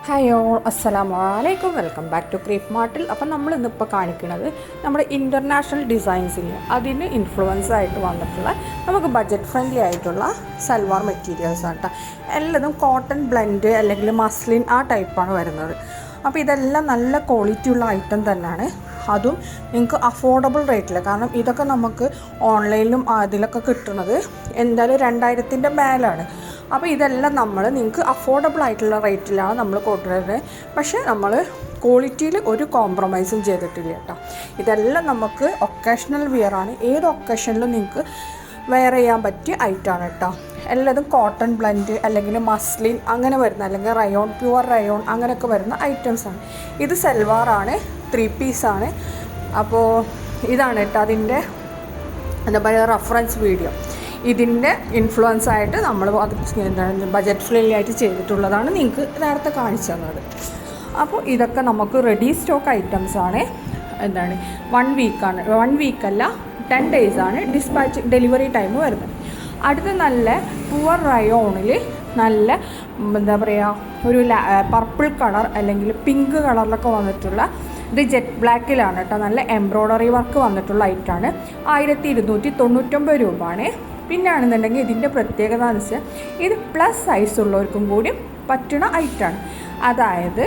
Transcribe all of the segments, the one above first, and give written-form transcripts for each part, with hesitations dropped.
Hi all, അസ്സലാമു അലൈക്കും. Welcome back to ക്രീപ്പ് മാർട്ടിൽ. അപ്പം നമ്മൾ ഇന്നിപ്പോൾ കാണിക്കുന്നത് നമ്മുടെ ഇൻ്റർനാഷണൽ ഡിസൈൻസിൽ അതിന് ഇൻഫ്ലുവൻസ് ആയിട്ട് വന്നിട്ടുള്ള നമുക്ക് ബഡ്ജറ്റ് ഫ്രണ്ട്ലി ആയിട്ടുള്ള സൽവാർ മെറ്റീരിയൽസ് ആണ് കേട്ടോ. എല്ലാതും കോട്ടൺ ബ്ലെൻഡ് അല്ലെങ്കിൽ മസ്ലിൻ ആ ടൈപ്പാണ് വരുന്നത്. അപ്പോൾ ഇതെല്ലാം നല്ല ക്വാളിറ്റി ഉള്ള ഐറ്റം തന്നെയാണ്. അതും നിങ്ങൾക്ക് അഫോർഡബിൾ റേറ്റിൽ, കാരണം ഇതൊക്കെ നമുക്ക് ഓൺലൈനിലും അതിലൊക്കെ കിട്ടുന്നത് എന്തായാലും 2000-ൻ്റെ മേലാണ്. അപ്പോൾ ഇതെല്ലാം നിങ്ങൾക്ക് അഫോർഡബിൾ ആയിട്ടുള്ള റേറ്റിലാണ് നമ്മൾ കൊടുക്കുന്നത്. പക്ഷേ നമ്മൾ ക്വാളിറ്റിയിൽ ഒരു കോംപ്രമൈസും ചെയ്തിട്ടില്ല കേട്ടോ. ഇതെല്ലാം നമുക്ക് ഒക്കേഷണൽ വിയറാണ്. ഏത് ഒക്കേഷനിലും നിങ്ങൾക്ക് വെയർ ചെയ്യാൻ പറ്റിയ ഐറ്റമാണ് കേട്ടോ. എല്ലാതും കോട്ടൺ ബ്ലെൻഡ് അല്ലെങ്കിൽ മസ്ലിൻ അങ്ങനെ വരുന്ന, അല്ലെങ്കിൽ റയോൺ, പ്യുവർ റയോൺ അങ്ങനെയൊക്കെ വരുന്ന ഐറ്റംസാണ്. ഇത് സൽവാറാണ്, 3 പീസാണ്. അപ്പോൾ ഇതാണ് കേട്ടോ അതിൻ്റെ എന്താ പറയുക റെഫറൻസ് വീഡിയോ. ഇതിൻ്റെ ഇൻഫ്ലുവൻസ് ആയിട്ട് നമ്മൾ എന്താണ് ബഡ്ജറ്റ് ഫ്രണ്ട്ലി ആയിട്ട് ചെയ്തിട്ടുള്ളതാണ് നിങ്ങൾക്ക് നേരത്തെ കാണിച്ചു തന്നത്. അപ്പോൾ ഇതൊക്കെ നമുക്ക് റെഡി സ്റ്റോക്ക് ഐറ്റംസാണ്. എന്താണ് 1 വീക്കാണ്, 1 വീക്കല്ല 10 ഡേയ്സാണ് ഡെലിവറി ടൈം വരുന്നത്. അടുത്ത നല്ല പുവർ റയോണിൽ നല്ല എന്താ പറയുക ഒരു പർപ്പിൾ കളർ അല്ലെങ്കിൽ പിങ്ക് കളറിലൊക്കെ വന്നിട്ടുള്ള, ഇത് ജെറ്റ് ബ്ലാക്കിലാണ് കേട്ടോ. നല്ല എംബ്രോയ്ഡറി വർക്ക് വന്നിട്ടുള്ള ഐറ്റാണ്. 1299 രൂപയാണ്. പിന്നെ ആണെന്നുണ്ടെങ്കിൽ ഇതിൻ്റെ പ്രത്യേകത എന്ന് വെച്ചാൽ ഇത് പ്ലസ് സൈസ് ഉള്ളവർക്കും കൂടി പറ്റുന്ന ഐറ്റാണ്. അതായത്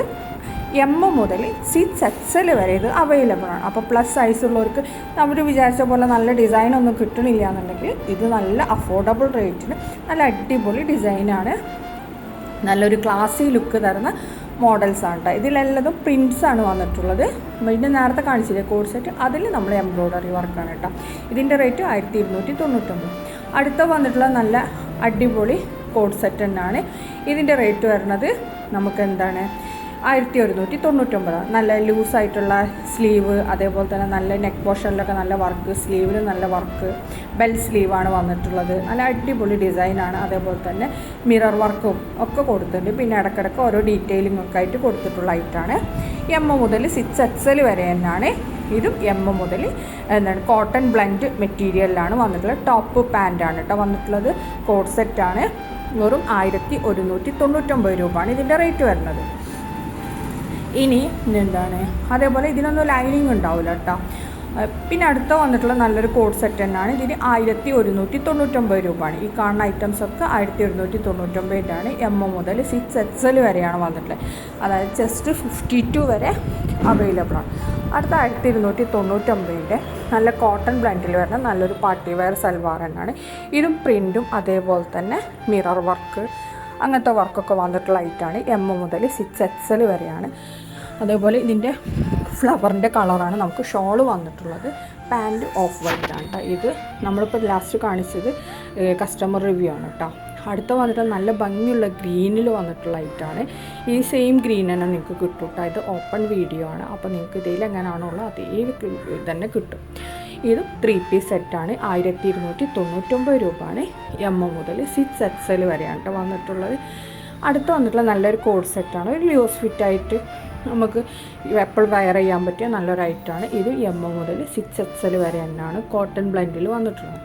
M മുതൽ 6XL വരെ ഇത് അവൈലബിൾ ആണ്. അപ്പോൾ പ്ലസ് സൈസ് ഉള്ളവർക്ക് നമ്മൾ വിചാരിച്ച പോലെ നല്ല ഡിസൈനൊന്നും കിട്ടണില്ല എന്നുണ്ടെങ്കിൽ ഇത് നല്ല അഫോർഡബിൾ റേറ്റിന് നല്ല അടിപൊളി ഡിസൈനാണ്. നല്ലൊരു ക്ലാസി ലുക്ക് തരുന്ന മോഡൽസാണ് കേട്ടോ. ഇതിലെല്ലതും പ്രിൻറ്റ്സാണ് വന്നിട്ടുള്ളത്. ഇതിൻ്റെ നേരത്തെ കാണിച്ചില്ലേ കോഡ് സെറ്റ്, അതിൽ നമ്മൾ എംബ്രോയ്ഡറി വർക്കാണ് കേട്ടോ. ഇതിൻ്റെ റേറ്റ് 1299. അടുത്ത വന്നിട്ടുള്ള നല്ല അടിപൊളി കോഡ് സെറ്റ് തന്നെയാണ്. ഇതിൻ്റെ റേറ്റ് വരുന്നത് നമുക്ക് എന്താണ് 1199. നല്ല ലൂസായിട്ടുള്ള സ്ലീവ്, അതേപോലെ തന്നെ നല്ല നെക്ക് പോർഷനിലൊക്കെ നല്ല വർക്ക്, സ്ലീവിൽ നല്ല വർക്ക്, ബെൽ സ്ലീവാണ് വന്നിട്ടുള്ളത്. നല്ല അടിപൊളി ഡിസൈനാണ്. അതേപോലെ തന്നെ മിറർ വർക്കും ഒക്കെ കൊടുത്തിട്ടുണ്ട്. പിന്നെ ഇടയ്ക്കിടയ്ക്ക് ഓരോ ഡീറ്റെയിലിംഗ് ഒക്കെ ആയിട്ട് കൊടുത്തിട്ടുള്ള ഐറ്റാണ്. M മുതൽ 6XL വരെ തന്നെയാണ്. ഇതും M മുതൽ എന്താണ് കോട്ടൺ ബ്ലെൻഡ് മെറ്റീരിയലിലാണ് വന്നിട്ടുള്ളത്. ടോപ്പ് പാൻറ്റാണ് കേട്ടോ വന്നിട്ടുള്ളത്. കോഡ് സെറ്റാണ്. വെറും 1199 രൂപയാണ് ഇതിൻ്റെ റേറ്റ് വരുന്നത്. ഇനി എന്താണ് അതേപോലെ ഇതിനൊന്നും ലൈനിങ് ഉണ്ടാവില്ല കേട്ടോ. പിന്നെ അടുത്ത വന്നിട്ടുള്ള നല്ലൊരു കോഡ് സെറ്റ് തന്നെയാണ്. ഇതിന് 1199 രൂപയാണ്. ഈ കാണുന്ന ഐറ്റംസൊക്കെ 1199 M മുതൽ 6XL വരെയാണ് വന്നിട്ടുള്ളത്. അതായത് ചെസ്റ്റ് 52 വരെ അവൈലബിൾ ആണ്. അടുത്ത 1299 നല്ല കോട്ടൺ ബ്ലെൻഡിൽ വരുന്ന നല്ലൊരു പാർട്ടി വെയർ സൽവാർ തന്നെയാണ്. ഇതും പ്രിൻറ്റും അതേപോലെ തന്നെ മിറർ വർക്ക് അങ്ങനത്തെ വർക്കൊക്കെ വന്നിട്ടുള്ള ഐറ്റാണ്. M മുതൽ 6XL വരെയാണ്. അതേപോലെ ഇതിൻ്റെ ഫ്ലവറിൻ്റെ കളറാണ് നമുക്ക് ഷോള് വന്നിട്ടുള്ളത്. പാൻറ്റ് ഓഫ് വൈറ്റാണ് കേട്ടോ. ഇത് നമ്മളിപ്പോൾ ലാസ്റ്റ് കാണിച്ചത് കസ്റ്റമർ റിവ്യൂ ആണ് കേട്ടോ. അടുത്ത വന്നിട്ട് നല്ല ഭംഗിയുള്ള ഗ്രീനിൽ വന്നിട്ടുള്ള ഐറ്റാണ്. ഈ സെയിം ഗ്രീൻ തന്നെ നിങ്ങൾക്ക് കിട്ടും കേട്ടോ. ഇത് ഓപ്പൺ വീഡിയോ ആണ്. അപ്പോൾ നിങ്ങൾക്ക് ഇതിൽ എങ്ങനെയാണുള്ളത് അതേ തന്നെ കിട്ടും. ഇത് 3 പീസ് സെറ്റാണ്. 1299 രൂപയാണ്. M മുതൽ 6XL വരെയാണ് കേട്ടോ വന്നിട്ടുള്ളത്. അടുത്ത് വന്നിട്ടുള്ള നല്ലൊരു കോഡ് സെറ്റാണ്. ഒരു ലൂസ് ഫിറ്റായിട്ട് നമുക്ക് എപ്പോഴും വെയർ ചെയ്യാൻ പറ്റിയ നല്ലൊരു ഐറ്റാണ്. ഇത് M മുതൽ 6XL വരെ തന്നെയാണ് കോട്ടൺ ബ്ലെൻഡിൽ വന്നിട്ടുള്ളത്.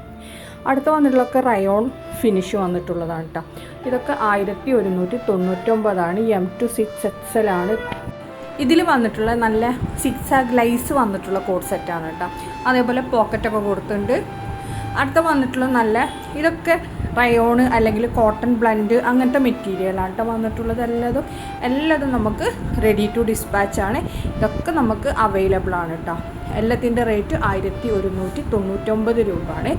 അടുത്ത വന്നിട്ടുള്ളതൊക്കെ റയോൺ ഫിനിഷ് വന്നിട്ടുള്ളതാണ് കേട്ടോ. ഇതൊക്കെ 1199 M to 6XL ആണ്. ഇതിൽ വന്നിട്ടുള്ള നല്ല 6 ലൈസ് വന്നിട്ടുള്ള കോഡ് സെറ്റാണ് കേട്ടോ. അതേപോലെ പോക്കറ്റൊക്കെ കൊടുത്തിട്ടുണ്ട്. അടുത്ത വന്നിട്ടുള്ള നല്ല ഇതൊക്കെ റയോണ് അല്ലെങ്കിൽ കോട്ടൺ ബ്ലെൻഡ് അങ്ങനത്തെ മെറ്റീരിയലാണ് കേട്ടോ വന്നിട്ടുള്ളത്. എല്ലാതും നമുക്ക് റെഡി ടു ഡിസ്പാച്ചാണ്. ഇതൊക്കെ നമുക്ക് അവൈലബിൾ ആണ് കേട്ടോ. എല്ലാത്തിൻ്റെ റേറ്റ് 1199 രൂപയാണ്.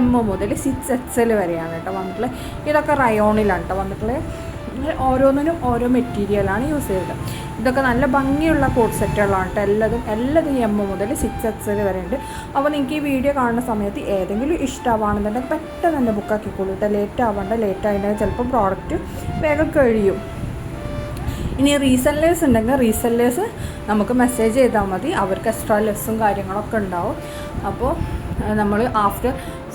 M മുതൽ 6XL വരെയാണ് കേട്ടോ വന്നിട്ടുള്ളത്. ഇതൊക്കെ റയോണിലാണ് കേട്ടോ വന്നിട്ടുള്ളത്. ഓരോന്നിനും ഓരോ മെറ്റീരിയലാണ് യൂസ് ചെയ്തത്. ഇതൊക്കെ നല്ല ഭംഗിയുള്ള കോഡ് സെറ്റുകളാണ് കേട്ടോ. എല്ലാതും M മുതൽ 6XL വരെ ഉണ്ട്. അപ്പോൾ നിങ്ങൾക്ക് ഈ വീഡിയോ കാണുന്ന സമയത്ത് ഏതെങ്കിലും ഇഷ്ടമാണെന്നുണ്ടെങ്കിൽ പെട്ടെന്ന് തന്നെ ബുക്കാക്കിക്കോളൂ കേട്ടോ. ലേറ്റ് ആയിട്ടുണ്ടെങ്കിൽ ചിലപ്പോൾ പ്രോഡക്റ്റ് വേഗം കഴിയും. ഇനി റീസെല്ലേഴ്സ് ഉണ്ടെങ്കിൽ റീസെല്ലേഴ്സ് നമുക്ക് മെസ്സേജ് ചെയ്താൽ മതി. അവർക്ക് എക്സ്ട്രാ ലെസ്സും കാര്യങ്ങളൊക്കെ ഉണ്ടാവും. അപ്പോൾ നമ്മൾ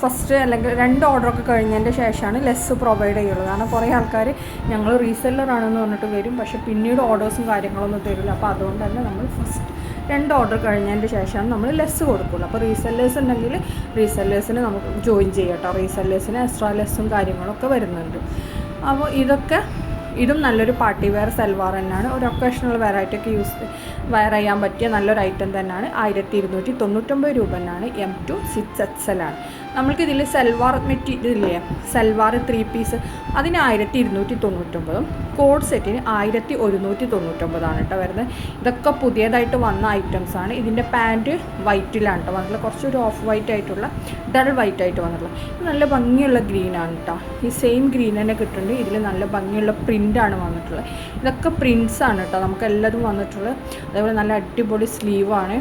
ഫസ്റ്റ് അല്ലെങ്കിൽ 2 ഓർഡറൊക്കെ കഴിഞ്ഞതിൻ്റെ ശേഷമാണ് ലെസ് പ്രൊവൈഡ് ചെയ്യുള്ളൂ. കാരണം കുറേ ആൾക്കാർ ഞങ്ങൾ റീസെല്ലറാണെന്ന് പറഞ്ഞിട്ട് വരും, പക്ഷേ പിന്നീട് ഓർഡേഴ്സും കാര്യങ്ങളൊന്നും തരില്ല. അപ്പോൾ അതുകൊണ്ട് തന്നെ നമ്മൾ ഫസ്റ്റ് 2 ഓർഡർ കഴിഞ്ഞതിൻ്റെ ശേഷമാണ് നമ്മൾ ലെസ് കൊടുക്കുള്ളൂ. അപ്പോൾ റീസെല്ലേഴ്സ് ഉണ്ടെങ്കിൽ റീസെല്ലേഴ്സിന് നമുക്ക് ജോയിൻ ചെയ്യാം കേട്ടോ. റീസെല്ലേഴ്സിന് എക്സ്ട്രാ ലെസ്സും കാര്യങ്ങളൊക്കെ വരുന്നുണ്ട്. അപ്പോൾ ഇതൊക്കെ ഇതും നല്ലൊരു പാർട്ടി വെയർ സൽവാർ തന്നെയാണ്. ഒരു ഒക്കേഷണൽ വെയറായിട്ടൊക്കെ വെയർ ചെയ്യാൻ പറ്റിയ നല്ലൊരു ഐറ്റം തന്നെയാണ്. 1299 രൂപ തന്നെയാണ്. M2 6XL ആണ്. നമ്മൾക്കിതിൽ സൽവാർ മെറ്റീരിയൽ ഇല്ലേ, സൽവാർ 3 പീസ്, അതിന് 1299, കോഡ് സെറ്റിന് 1199 കേട്ടോ വരുന്നത്. ഇതൊക്കെ പുതിയതായിട്ട് വന്ന ഐറ്റംസാണ്. ഇതിൻ്റെ പാൻറ്റ് വൈറ്റിലാണ് കേട്ടോ വന്നിട്ടുള്ളത്. കുറച്ചൊരു ഓഫ് വൈറ്റ് ആയിട്ടുള്ള ഡൾ വൈറ്റ് ആയിട്ട് വന്നിട്ടുള്ളത്. ഇത് നല്ല ഭംഗിയുള്ള ഗ്രീനാണ് കേട്ടോ. ഈ സെയിം ഗ്രീൻ തന്നെ കിട്ടുന്നുണ്ട്. ഇതിൽ നല്ല ഭംഗിയുള്ള പ്രിൻ്റാണ് വന്നിട്ടുള്ളത്. ഇതൊക്കെ പ്രിൻസാണ് കേട്ടോ നമുക്ക് എല്ലാതും വന്നിട്ടുള്ളത്. അതേപോലെ നല്ല അടിപൊളി സ്ലീവാണ്,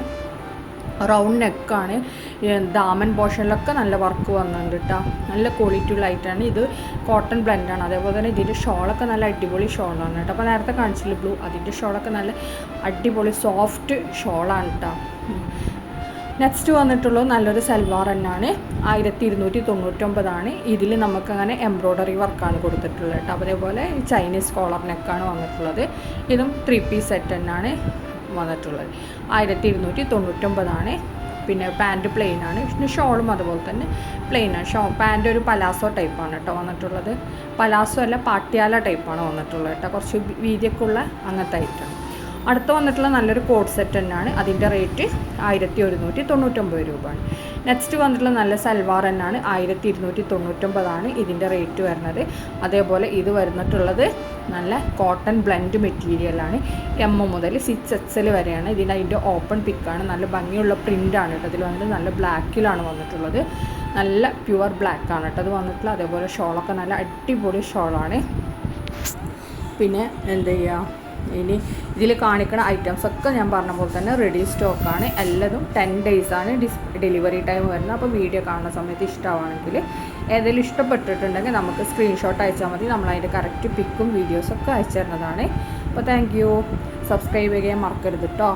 റൗണ്ട് നെക്കാണ്. ദാമൻ പോർഷനിലൊക്കെ നല്ല വർക്ക് വന്നിട്ടുണ്ട് കേട്ടോ. നല്ല ക്വാളിറ്റി ഉള്ള ഐറ്റാണ്. ഇത് കോട്ടൺ ബ്ലെൻഡാണ്. അതേപോലെ തന്നെ ഇതിൻ്റെ ഷോളൊക്കെ നല്ല അടിപൊളി ഷോളാണ് കേട്ടോ. അപ്പോൾ നേരത്തെ കാണിച്ചില്ല ബ്ലൂ, അതിൻ്റെ ഷോളൊക്കെ നല്ല അടിപൊളി സോഫ്റ്റ് ഷോളാണ് കേട്ടോ. നെക്സ്റ്റ് വന്നിട്ടുള്ളത് നല്ലൊരു സൽവാർ തന്നെയാണ്. 1299. ഇതിൽ നമുക്കങ്ങനെ എംബ്രോയ്ഡറി വർക്കാണ് കൊടുത്തിട്ടുള്ളത് കേട്ടോ. അതേപോലെ ചൈനീസ് കോളർ നെക്കാണ് വന്നിട്ടുള്ളത്. ഇതും 3 പീസ് സെറ്റ് തന്നെയാണ് വന്നിട്ടുള്ളത്. 1299. പിന്നെ പാൻറ്റ് പ്ലെയിൻ ആണ്. പിന്നെ ഷോളും അതുപോലെ തന്നെ പ്ലെയിനാണ്. പാൻറ്റ് ഒരു പലാസോ ടൈപ്പാണ് കേട്ടോ വന്നിട്ടുള്ളത്. പലാസോ അല്ല, പാട്യാല ടൈപ്പാണ് വന്നിട്ടുള്ളത് കേട്ടോ. കുറച്ച് വീതിയൊക്കെ ഉള്ള അങ്ങനത്തെ ഐറ്റം. അടുത്ത് വന്നിട്ടുള്ള നല്ലൊരു കോഡ് സെറ്റ് തന്നെയാണ്. അതിൻ്റെ റേറ്റ് 1199 രൂപയാണ്. നെക്സ്റ്റ് വന്നിട്ടുള്ള നല്ല സൽവാർ തന്നെയാണ്. 1299 ഇതിൻ്റെ റേറ്റ് വരുന്നത്. അതേപോലെ ഇത് വരുന്നിട്ടുള്ളത് നല്ല കോട്ടൺ ബ്ലെൻഡ് മെറ്റീരിയലാണ്. M മുതൽ 6XL വരെയാണ്. അതിൻ്റെ ഓപ്പൺ പിക്കാണ്. നല്ല ഭംഗിയുള്ള പ്രിൻ്റാണ് കേട്ടോ. ഇതിൽ വന്നിട്ട് നല്ല ബ്ലാക്കിലാണ് വന്നിട്ടുള്ളത്. നല്ല പ്യുവർ ബ്ലാക്കാണ് കേട്ടോ അത് വന്നിട്ടുള്ളത്. അതേപോലെ ഷോളൊക്കെ നല്ല അടിപൊളി ഷോളാണ്. പിന്നെ എന്ത് ചെയ്യുക, ഇനി ഇതിൽ കാണിക്കുന്ന ഐറ്റംസൊക്കെ ഞാൻ പറഞ്ഞ പോലെ തന്നെ റെഡി സ്റ്റോക്കാണ്. എല്ലാതും 10 ഡേയ്സാണ് ഡെലിവറി ടൈം വരുന്നത്. അപ്പോൾ വീഡിയോ കാണുന്ന സമയത്ത് ഇഷ്ടമാണെങ്കിൽ, ഏതെങ്കിലും ഇഷ്ടപ്പെട്ടിട്ടുണ്ടെങ്കിൽ നമുക്ക് സ്ക്രീൻഷോട്ട് അയച്ചാൽ മതി. നമ്മളതിൻ്റെ കറക്റ്റ് പിക്കും വീഡിയോസൊക്കെ അയച്ചു തരുന്നതാണ്. അപ്പോൾ താങ്ക് യു. സബ്സ്ക്രൈബ് ചെയ്യാൻ മറക്കരുത് കേട്ടോ.